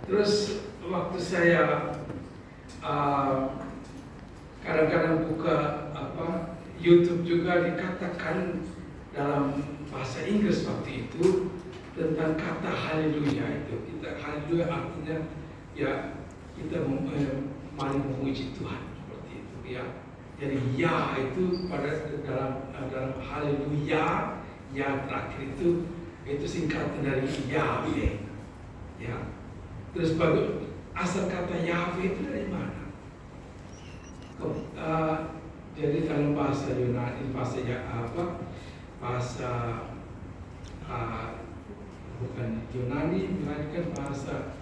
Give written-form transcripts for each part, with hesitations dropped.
Terus waktu saya kadang-kadang buka YouTube juga dikatakan dalam bahasa Inggris waktu itu tentang kata haleluya itu. Kita haleluya artinya ya kita maling memuji Tuhan seperti itu ya. Jadi ya itu pada dalam haleluya ya terakhir itu singkatan dari Yahweh ya. Terus asal kata Yahweh itu dari mana? Jadi dalam bahasa Yunani, bahasa bukan Yunani, melainkan bahasa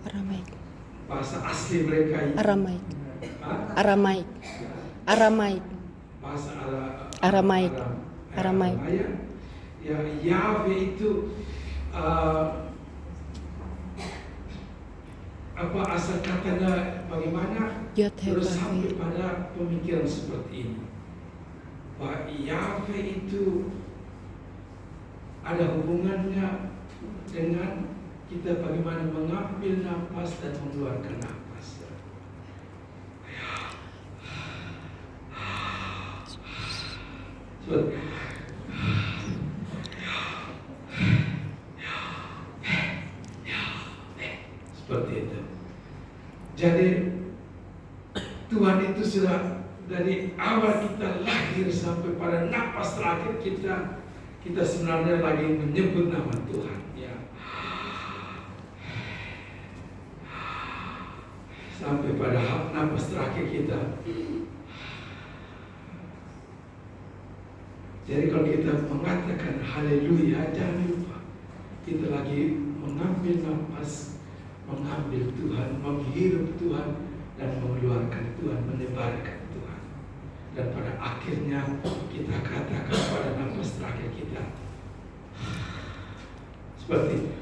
Aramaik. Bahasa asli mereka itu. Aramaik. Bahasa Aramaik. Ya, Yahweh itu asal katanya bagaimana? Terus sampai pada pemikiran seperti ini. Bahwa Yahweh itu ada hubungannya dengan kita bagaimana mengambil nafas dan mengeluarkan nafas. Seperti itu. Jadi Tuhan itu sudah dari awal kita lahir sampai pada nafas terakhir kita sebenarnya lagi menyebut nama Tuhan ya. Sampai pada nafas terakhir kita. Jadi kalau kita mengatakan haleluya, jangan lupa kita lagi mengambil nafas, mengambil Tuhan, menghirup Tuhan, dan mengeluarkan Tuhan, menyebarkan Tuhan. Dan pada akhirnya kita katakan pada nafas terakhir kita seperti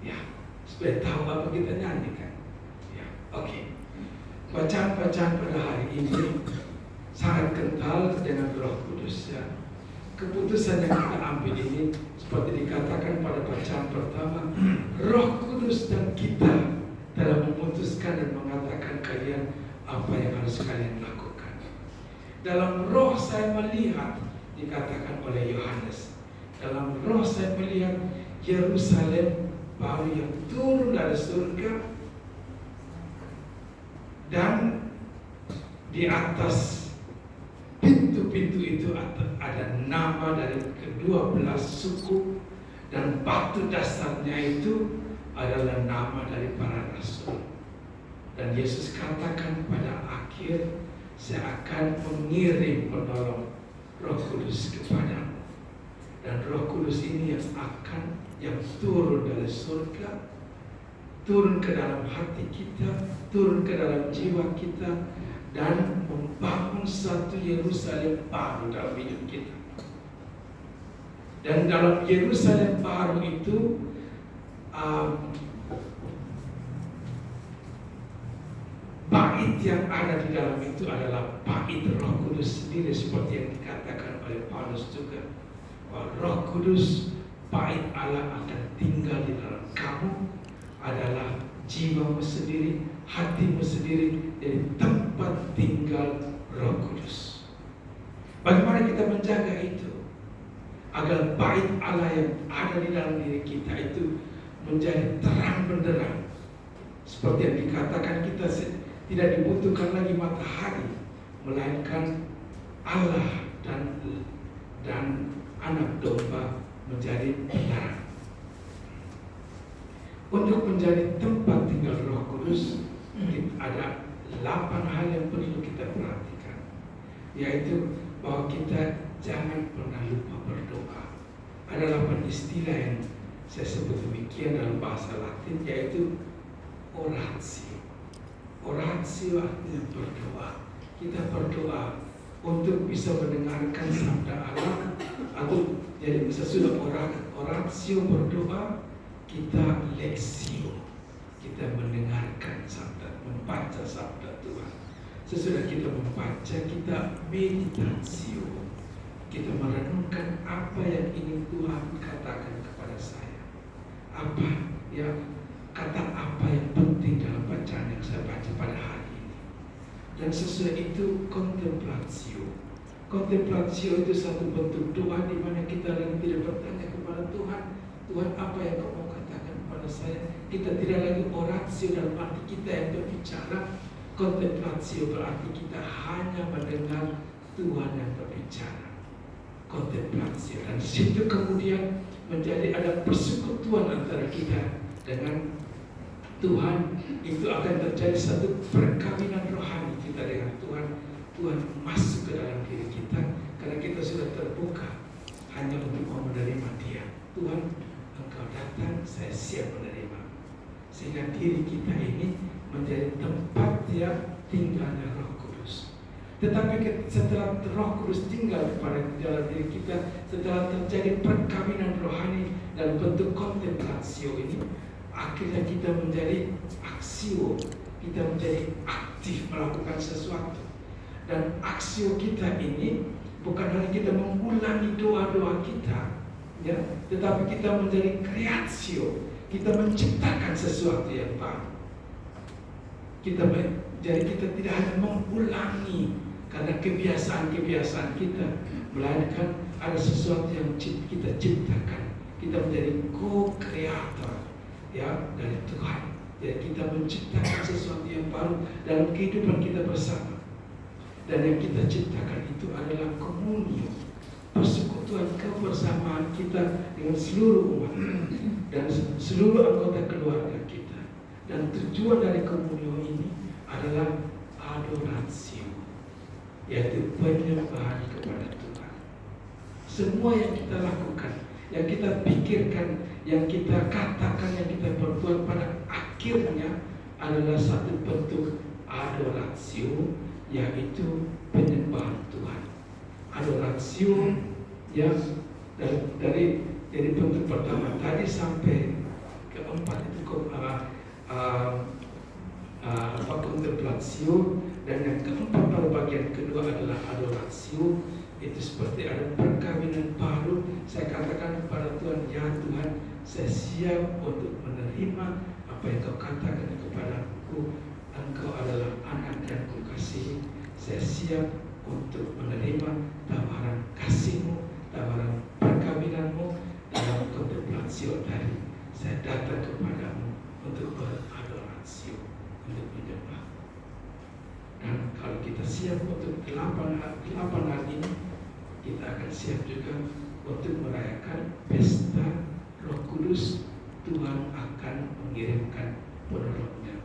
ya, supaya tahu apa kita nyanyikan ya. Oke. Bacaan-bacaan pada hari ini sangat kental dengan Roh Kudus ya. Keputusan yang kita ambil ini seperti dikatakan pada bacaan pertama, Roh Kudus dan kita telah memutuskan dan mengatakan kalian apa yang harus kalian lakukan. Dalam roh saya melihat, dikatakan oleh Yohanes, dalam roh saya melihat Yerusalem baru yang turun dari surga, dan di atas pintu-pintu itu ada nama dari ke-12 suku, dan batu dasarnya itu adalah nama dari para rasul. Dan Yesus katakan pada akhir, saya akan mengirim penolong Roh Kudus kepadamu. Dan Roh Kudus ini yang turun dari surga, turun ke dalam hati kita, turun ke dalam jiwa kita, dan membangun satu Yerusalem baru dalam hidup kita. Dan dalam Yerusalem baru itu bait yang ada di dalam itu adalah bait Roh Kudus sendiri, seperti yang dikatakan oleh Paulus juga, bahwa Roh Kudus, bait Allah akan tinggal di dalam kamu, adalah jiwamu sendiri, hatimu sendiri, jadi tempat tinggal Roh Kudus. Bagaimana kita menjaga itu agar bait Allah yang ada di dalam diri kita itu menjadi terang benderang, seperti yang dikatakan kita tidak dibutuhkan lagi matahari, melainkan Allah dan anak domba menjadi terang. Untuk menjadi tempat tinggal Roh Kudus, ada 8 hal yang perlu kita perhatikan, yaitu bahwa kita jangan pernah lupa berdoa. Ada 8 istilah yang saya sebut demikian dalam bahasa Latin, yaitu oratio. Oratio artinya berdoa. Kita berdoa untuk bisa mendengarkan sabda Allah, atau jadi sesudah oratio berdoa, kita leksio, kita mendengarkan sabda, membaca sabda Tuhan. Sesudah kita membaca, kita meditasio, kita merenungkan apa yang ingin Tuhan katakan kepada saya, apa ya, kata apa yang penting dalam bacaan yang saya baca pada hari ini. Dan sesudah itu kontemplatio. Kontemplatio itu satu bentuk doa di mana kita lagi tidak bertanya kepada Tuhan, Tuhan apa yang kau mau katakan kepada saya. Kita tidak lagi oratio dalam arti kita yang berbicara. Kontemplatio berarti kita hanya mendengar Tuhan yang berbicara. Kontemplatio, dan situ kemudian menjadi ada persekutuan antara kita dengan Tuhan. Itu akan terjadi satu perkawinan rohani kita dengan Tuhan. Tuhan masuk ke dalam diri kita karena kita sudah terbuka hanya untuk mau menerima Dia. Tuhan, Engkau datang, saya siap menerima. Sehingga diri kita ini menjadi tempat yang tinggalnya Roh Kudus. Tetapi setelah Roh Kudus tinggal pada dalam diri kita, setelah terjadi perkawinan rohani dalam bentuk kontemplatio ini, akhirnya kita menjadi aksio, kita menjadi aktif melakukan sesuatu. Dan aksio kita ini bukan hanya kita mengulangi doa-doa kita, ya, tetapi kita menjadi kreatio, kita menciptakan sesuatu yang baru. Jadi kita tidak hanya mengulangi karena kebiasaan-kebiasaan kita, melainkan ada sesuatu yang kita ciptakan. Kita menjadi co-creator, ya, dari Tuhan. Jadi kita menciptakan sesuatu yang baru dalam kehidupan kita bersama. Dan yang kita ciptakan itu adalah komunio, persekutuan kebersamaan kita dengan seluruh umat dan seluruh anggota keluarga kita. Dan tujuan dari komunio ini adalah adoratio, yaitu penyembahan kepada Tuhan. Semua yang kita lakukan, yang kita pikirkan, yang kita katakan, yang kita perbuat pada akhirnya adalah satu bentuk adoratio, yaitu penyembahan Tuhan. Adoratio yang dari bentuk pertama tadi sampai keempat itu kontemplatio, dan yang keempat pada bagian kedua adalah adoratio. Itu seperti ada perkawinan baru. Saya katakan kepada Tuhan, ya Tuhan, saya siap untuk menerima apa yang Kau katakan kepadaku. Engkau adalah anak yang Kukasihi. Saya siap untuk menerima tawaran kasih-Mu, tawaran perkawinanmu dalam kontemplatio tadi. Saya datang kepadamu untuk beradoratio, untuk menyembah. Dan kalau kita siap untuk 8 hari ini, kita akan siap juga untuk merayakan pesta Roh Kudus. Tuhan akan mengirimkan penolongnya